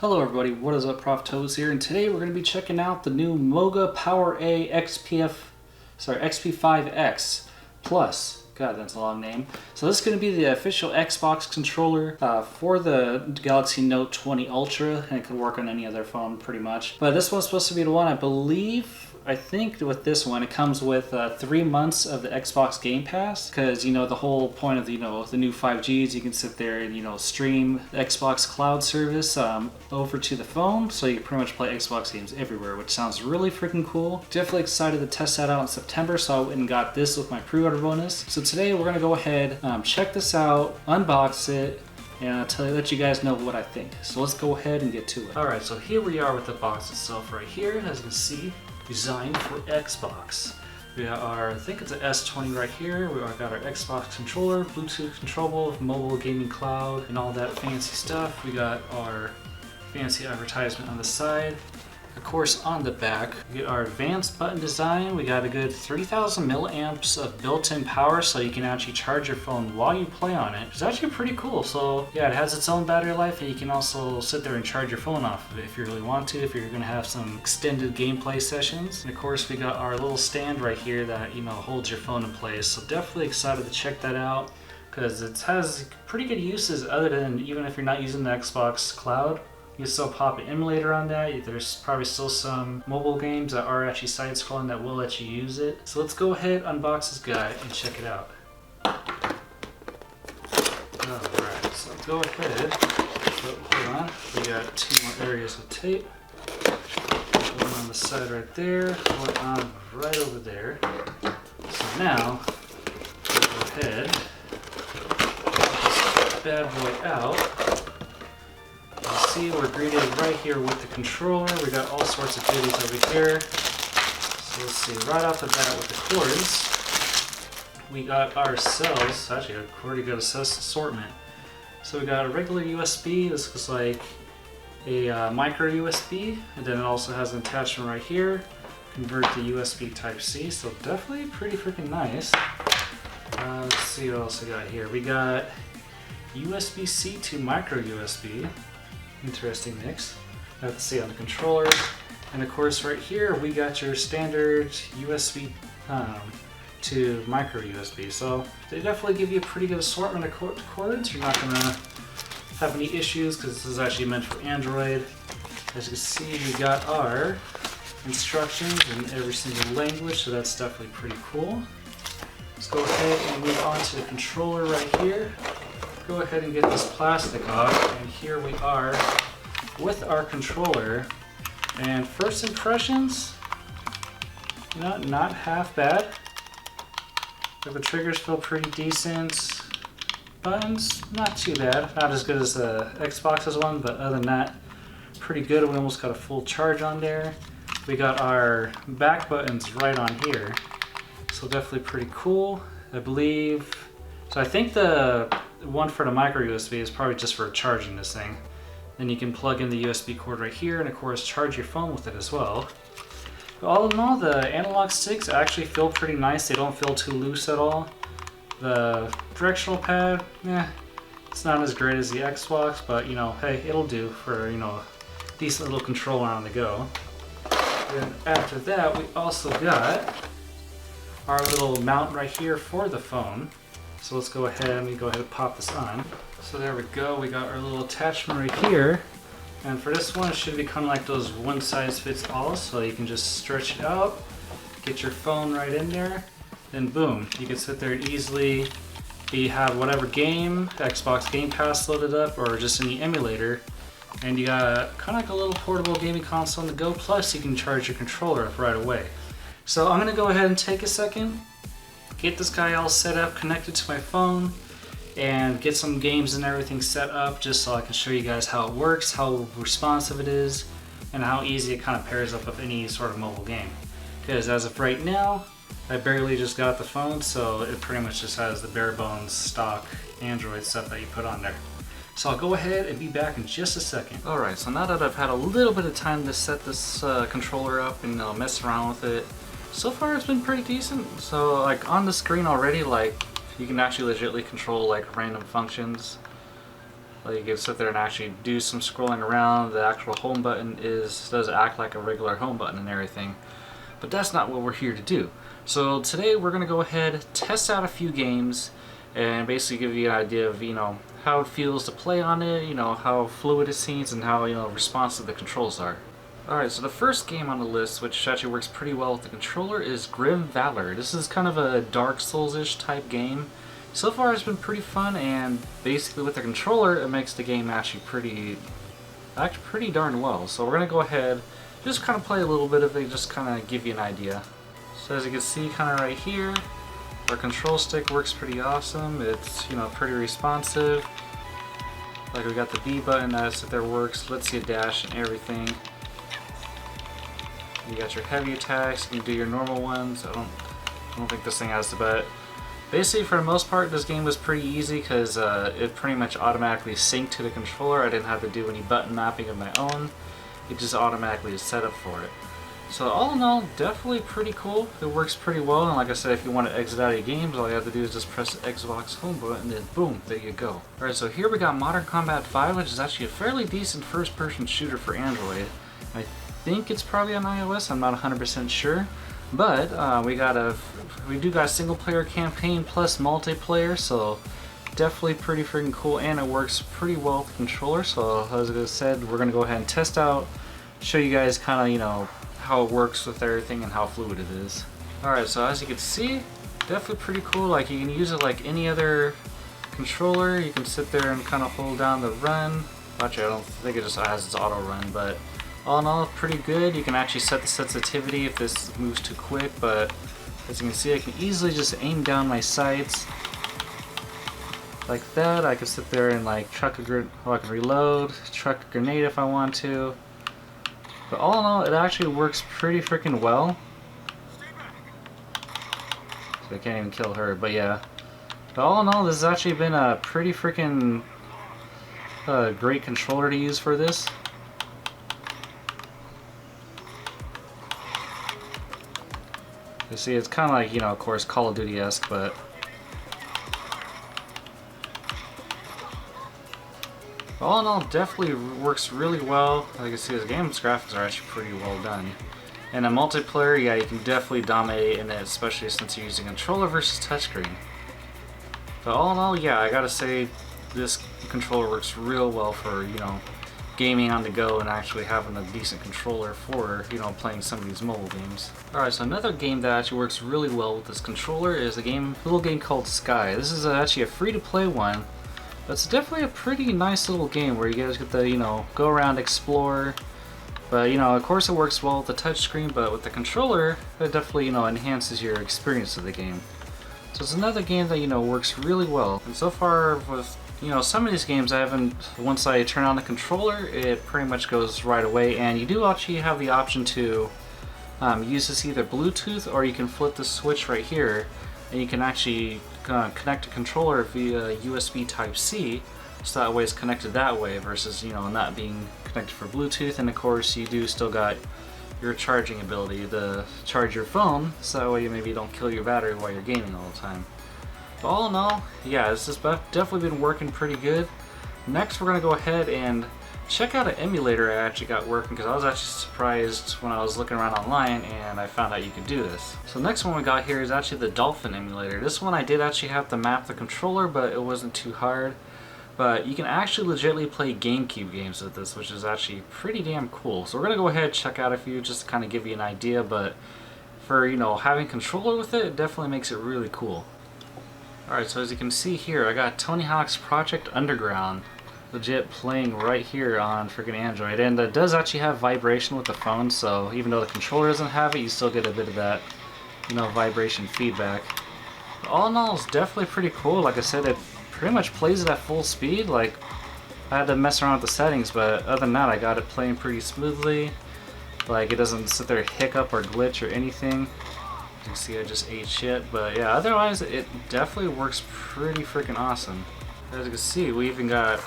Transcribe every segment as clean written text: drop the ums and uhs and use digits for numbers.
Hello everybody, what is up? Prof Toes here, and today we're going to be checking out the new Moga Power A XP5-X Plus. God, that's a long name. So this is going to be the official Xbox controller for the Galaxy Note 20 Ultra, and it can work on any other phone pretty much. But this one's supposed to be the one, I think with this one, it comes with 3 months of the Xbox Game Pass, because, you know, the whole point of, the new 5Gs, you can sit there and, stream the Xbox Cloud service over to the phone, so you can pretty much play Xbox games everywhere, which sounds really freaking cool. Definitely excited to test that out in September, so I went and got this with my pre-order bonus. So today we're going to go ahead, check this out, unbox it, and let you guys know what I think. So let's go ahead and get to it. Alright, so here we are with the box itself right here, as you can see. Designed for Xbox. We got our, I think it's an S20 right here. We got our Xbox controller, Bluetooth controllable, mobile gaming cloud, and all that fancy stuff. We got our fancy advertisement on the side. Of course, on the back, we get our advanced button design. We got a good 3,000 milliamps of built-in power, so you can actually charge your phone while you play on it. It's actually pretty cool. So yeah, it has its own battery life, and you can also sit there and charge your phone off of it if you really want to, if you're gonna have some extended gameplay sessions. And of course, we got our little stand right here that, holds your phone in place. So definitely excited to check that out, because it has pretty good uses other than, even if you're not using the Xbox Cloud. You can still pop an emulator on that. There's probably still some mobile games that are actually side-scrolling that will let you use it. So let's go ahead, unbox this guy, and check it out. Alright, so go ahead. Hold on. We got 2 more areas of tape. One on the side right there, one on right over there. So now, go ahead, pop this bad boy out. See, we're greeted right here with the controller. We got all sorts of goodies over here. So let's see, right off the bat with the cords, we got ourselves, actually a pretty good assortment. So we got a regular USB. This looks like a micro USB, and then it also has an attachment right here, convert to USB Type-C, so definitely pretty freaking nice. Let's see what else we got here. We got USB-C to micro USB. Interesting mix. Let's see on the controller. And of course right here we got your standard USB to micro USB. So they definitely give you a pretty good assortment of cords. You're not going to have any issues, because this is actually meant for Android. As you can see, we got our instructions in every single language, so that's definitely pretty cool. Let's go ahead and move on to the controller right here. Go ahead and get this plastic off, and here we are with our controller. And first impressions, not half bad. The triggers feel pretty decent. Buttons, not too bad. Not as good as the Xbox's one, but other than that, pretty good. We almost got a full charge on there. We got our back buttons right on here, so definitely pretty cool. I believe, so I think the one for the micro USB is probably just for charging this thing. Then you can plug in the USB cord right here, and of course charge your phone with it as well. But all in all, the analog sticks actually feel pretty nice. They don't feel too loose at all. The directional pad, it's not as great as the Xbox, but hey, it'll do for a decent little controller on the go. And after that, we also got our little mount right here for the phone. So let's go ahead and pop this on. So there we go, we got our little attachment right here. And for this one, it should be kind of like those one size fits all, so you can just stretch it out, get your phone right in there, then boom, you can sit there easily. You have whatever game, Xbox Game Pass loaded up, or just any emulator, and you got kind of like a little portable gaming console on the go, plus you can charge your controller up right away. So I'm gonna go ahead and take a second, get this guy all set up, connected to my phone, and get some games and everything set up, just so I can show you guys how it works, how responsive it is, and how easy it kind of pairs up with any sort of mobile game. Because as of right now, I barely just got the phone, so it pretty much just has the bare bones stock Android stuff that you put on there. So I'll go ahead and be back in just a second. Alright, so now that I've had a little bit of time to set this controller up and mess around with it, so far it's been pretty decent. So like on the screen already, like you can actually legitimately control like random functions. Like you can sit there and actually do some scrolling around. The actual home button does act like a regular home button and everything. But that's not what we're here to do. So today we're going to go ahead, test out a few games, and basically give you an idea of, how it feels to play on it, how fluid it seems, and how, responsive the controls are. Alright, so the first game on the list, which actually works pretty well with the controller, is Grim Valor. This is kind of a Dark Souls-ish type game. So far it's been pretty fun, and basically with the controller it makes the game actually pretty darn well. So we're going to go ahead, just kind of play a little bit of it, just kind of give you an idea. So as you can see kind of right here, our control stick works pretty awesome. It's, pretty responsive. Like we got the B button that there works, lets you dash and everything. You got your heavy attacks, you can do your normal ones. I don't think this thing has to, but basically for the most part this game was pretty easy because it pretty much automatically synced to the controller. I didn't have to do any button mapping of my own. It just automatically is set up for it. So all in all, definitely pretty cool. It works pretty well, and like I said, if you want to exit out of your games, all you have to do is just press the Xbox home button and then boom, there you go. Alright, so here we got Modern Combat 5, which is actually a fairly decent first-person shooter for Android. I think it's probably on iOS, I'm not 100% sure. But we do got a single-player campaign plus multiplayer, so definitely pretty freaking cool, and it works pretty well with the controller. So as I said, we're gonna go ahead and test out, show you guys kind of how it works with everything and how fluid it is. Alright, so as you can see, definitely pretty cool. Like you can use it like any other controller. You can sit there and kind of hold down the run. Actually, I don't think it just has its auto run, but all in all, pretty good. You can actually set the sensitivity if this moves too quick, but as you can see, I can easily just aim down my sights like that. I can sit there and like chuck a grenade, I can reload, chuck a grenade if I want to. But all in all, it actually works pretty freaking well. So I can't even kill her, but yeah. But all in all, this has actually been a pretty freaking great controller to use for this. You see, it's kind of like, of course, Call of Duty-esque, but all in all, definitely works really well. Like you can see, the game's graphics are actually pretty well done. And a multiplayer, yeah, you can definitely dominate in it, especially since you're using controller versus touchscreen. But all in all, yeah, I gotta say, this controller works real well for, gaming on the go and actually having a decent controller for, playing some of these mobile games. Alright, so another game that actually works really well with this controller is a little game called Sky. This is actually a free-to-play one. It's definitely a pretty nice little game where you guys get to, go around, explore. But, of course it works well with the touchscreen, but with the controller, it definitely, enhances your experience of the game. So it's another game that, works really well. And so far with, some of these games once I turn on the controller, it pretty much goes right away. And you do actually have the option to use this either Bluetooth, or you can flip the switch right here, and you can actually connect a controller via USB Type-C, so that way it's connected that way versus not being connected for Bluetooth. And of course you do still got your charging ability to charge your phone, so that way you maybe don't kill your battery while you're gaming all the time. But all in all, yeah, this has definitely been working pretty good. Next we're going to go ahead and check out an emulator I actually got working, because I was actually surprised when I was looking around online and I found out you could do this. So the next one we got here is actually the Dolphin emulator. This one I did actually have to map the controller, but it wasn't too hard. But you can actually legitimately play GameCube games with this, which is actually pretty damn cool. So we're going to go ahead and check out a few just to kind of give you an idea, but for, having controller with it, it definitely makes it really cool. Alright, so as you can see here, I got Tony Hawk's Project Underground legit playing right here on freaking Android, and it does actually have vibration with the phone, so even though the controller doesn't have it, you still get a bit of that, vibration feedback. But all in all, it's definitely pretty cool. Like I said, it pretty much plays it at full speed. Like, I had to mess around with the settings, but other than that, I got it playing pretty smoothly. Like, it doesn't sit there hiccup or glitch or anything. You can see I just ate shit, but yeah, otherwise it definitely works pretty freaking awesome. As you can see, we even got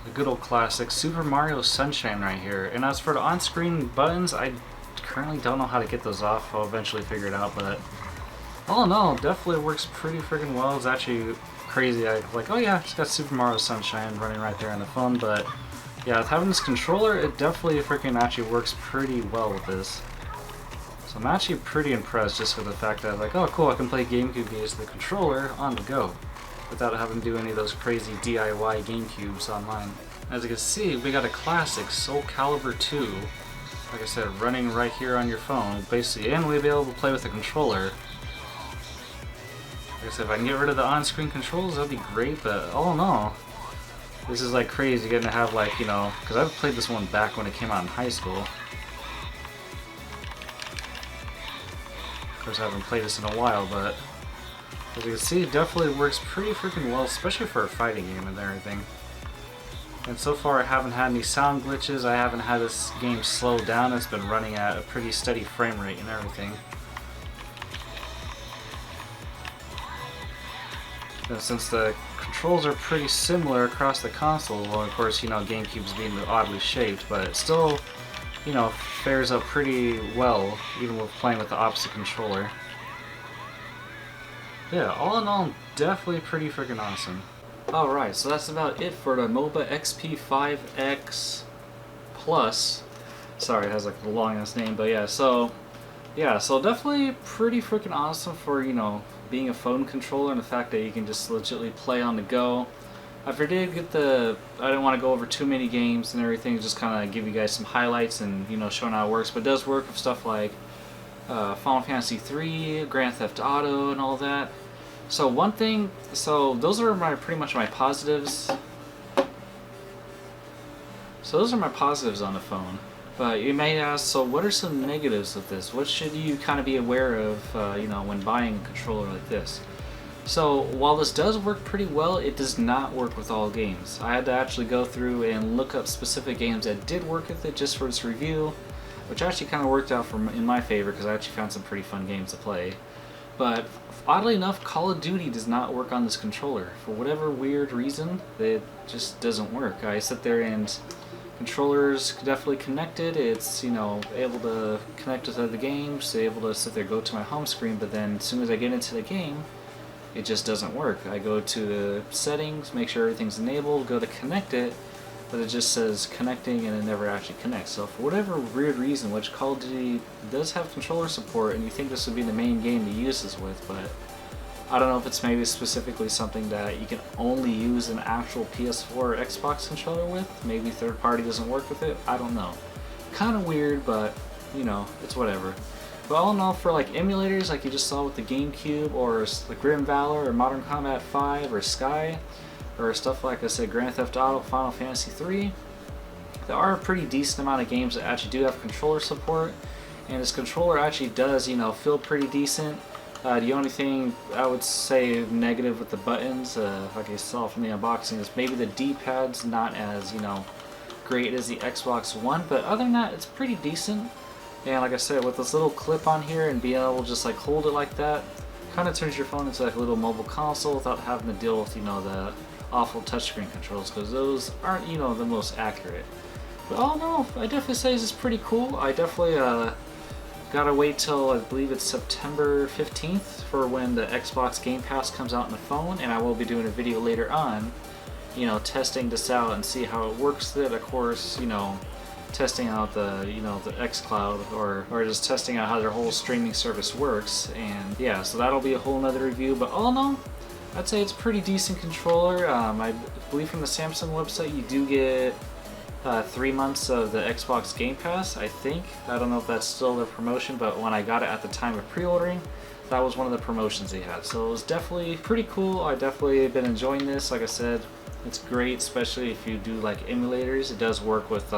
the good old classic Super Mario Sunshine right here. And as for the on-screen buttons, I currently don't know how to get those off. I'll eventually figure it out, but all in all, definitely works pretty freaking well. It's actually crazy. I like, oh yeah, it's got Super Mario Sunshine running right there on the phone, but yeah, with having this controller, it definitely freaking actually works pretty well with this. So I'm actually pretty impressed just with the fact that, like, oh cool, I can play GameCube games with the controller on the go without having to do any of those crazy DIY GameCubes online. As you can see, we got a classic Soul Calibur 2, like I said, running right here on your phone, basically, and we'll be able to play with the controller. Like I said, if I can get rid of the on-screen controls, that'd be great, but all in all, this is like crazy getting to have, like, you know, because I've played this one back when it came out in high school. Of course, I haven't played this in a while, but as you can see, it definitely works pretty freaking well, especially for a fighting game and everything. And so far, I haven't had any sound glitches. I haven't had this game slow down. It's been running at a pretty steady frame rate and everything. And since the controls are pretty similar across the console, well, of course, you know, GameCube's being oddly shaped, but it still, you know, fares up pretty well, even with playing with the opposite controller. Yeah, all in all, definitely pretty freaking awesome. Alright, so that's about it for the Moga XP5-X Plus. Sorry, it has like a long ass name, but yeah, so definitely pretty freaking awesome for, you know, being a phone controller and the fact that you can just legitimately play on the go. I did get I didn't want to go over too many games and everything, just kind of give you guys some highlights and, you know, showing how it works, but it does work with stuff like Final Fantasy 3, Grand Theft Auto, and all that. So one thing, so those are pretty much my positives. So those are my positives on the phone. But you may ask, so what are some negatives of this? What should you kind of be aware of, you know, when buying a controller like this? So while this does work pretty well, it does not work with all games. I had to actually go through and look up specific games that did work with it just for this review, which actually kind of worked out in my favor because I actually found some pretty fun games to play. But oddly enough, Call of Duty does not work on this controller. For whatever weird reason, it just doesn't work. I sit there and controller's definitely connected. It's, you know, able to connect with other games, able to sit there, go to my home screen, but then as soon as I get into the game, it just doesn't work. I go to the settings, make sure everything's enabled, go to connect it, but it just says connecting and it never actually connects. So for whatever weird reason, which Call of Duty does have controller support, and you think this would be the main game to use this with, but I don't know if it's maybe specifically something that you can only use an actual PS4 or Xbox controller with. Maybe third party doesn't work with it. I don't know. Kind of weird, but you know, it's whatever. But all in all, for like emulators like you just saw with the GameCube, or the Grim Valor, or Modern Combat 5, or Sky, or stuff like I said, Grand Theft Auto, Final Fantasy 3, there are a pretty decent amount of games that actually do have controller support, and this controller actually does, you know, feel pretty decent. The only thing I would say negative with the buttons, like I saw from the unboxing, is maybe the D-pad's not as, you know, great as the Xbox One, but other than that, it's pretty decent. And like I said, with this little clip on here and being able to just like hold it like that, kind of turns your phone into like a little mobile console without having to deal with, you know, the awful touchscreen controls, because those aren't, you know, the most accurate. But all in all, I definitely say this is pretty cool. I definitely gotta wait till, I believe it's September 15th for when the Xbox Game Pass comes out on the phone, and I will be doing a video later on, you know, testing this out and see how it works with it. Of course, you know, testing out the, you know, the xCloud, or just testing out how their whole streaming service works. And yeah, so that'll be a whole nother review. But all in all, I'd say it's a pretty decent controller. I believe from the Samsung website you do get 3 months of the Xbox Game Pass, I think. I don't know if that's still the promotion, but when I got it at the time of pre-ordering, that was one of the promotions they had. So it was definitely pretty cool. I definitely have been enjoying this. Like I said, it's great, especially if you do like emulators. It does work with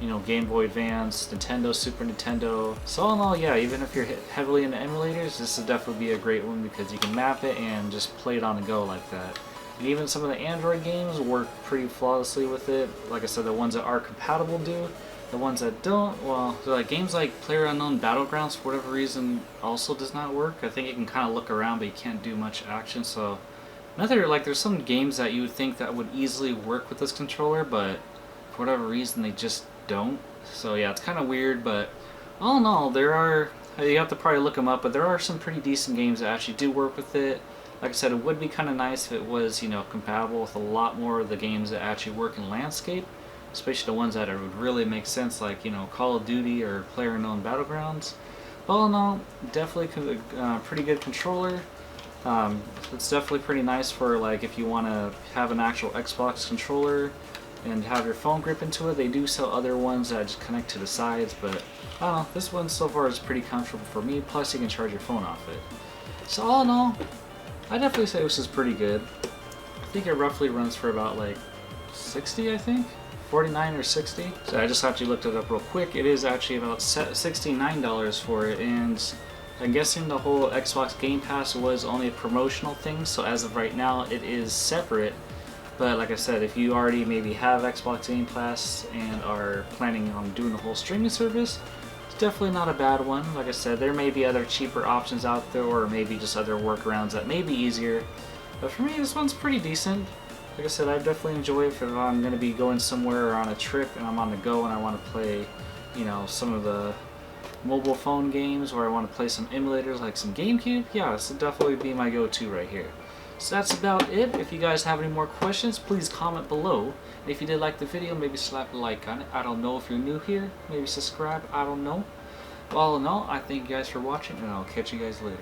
you know, Game Boy Advance, Nintendo, Super Nintendo. So all in all, yeah, even if you're heavily into emulators, this would definitely be a great one because you can map it and just play it on the go like that. And even some of the Android games work pretty flawlessly with it. Like I said, the ones that are compatible do. The ones that don't, well, so like games like PlayerUnknown Battlegrounds, for whatever reason, also does not work. I think you can kind of look around, but you can't do much action. So there's some games that you would think that would easily work with this controller, but for whatever reason, they just don't. So yeah, it's kind of weird, but all in all, you have to probably look them up, but there are some pretty decent games that actually do work with it. Like I said, it would be kind of nice if it was, you know, compatible with a lot more of the games that actually work in landscape, especially the ones that would really make sense, like, you know, Call of Duty or PlayerUnknown Battlegrounds. All in all, definitely pretty good controller. It's definitely pretty nice for, like, if you want to have an actual Xbox controller and have your phone grip into it. They do sell other ones that just connect to the sides, but I don't know, this one so far is pretty comfortable for me, plus you can charge your phone off it. So all in all, I definitely say this is pretty good. I think it roughly runs for about like 60, I think? 49 or 60. So I just actually looked it up real quick. It is actually about $69 for it, and I'm guessing the whole Xbox Game Pass was only a promotional thing, so as of right now it is separate. But like I said, if you already maybe have Xbox Game Pass and are planning on doing the whole streaming service, it's definitely not a bad one. Like I said, there may be other cheaper options out there, or maybe just other workarounds that may be easier. But for me, this one's pretty decent. Like I said, I definitely enjoy it if I'm going to be going somewhere or on a trip and I'm on the go and I want to play, you know, some of the mobile phone games, or I want to play some emulators like some GameCube. Yeah, this would definitely be my go-to right here. So that's about it. If you guys have any more questions, please comment below. And if you did like the video, maybe slap a like on it. I don't know if you're new here. Maybe subscribe. I don't know. All in all, I thank you guys for watching, and I'll catch you guys later.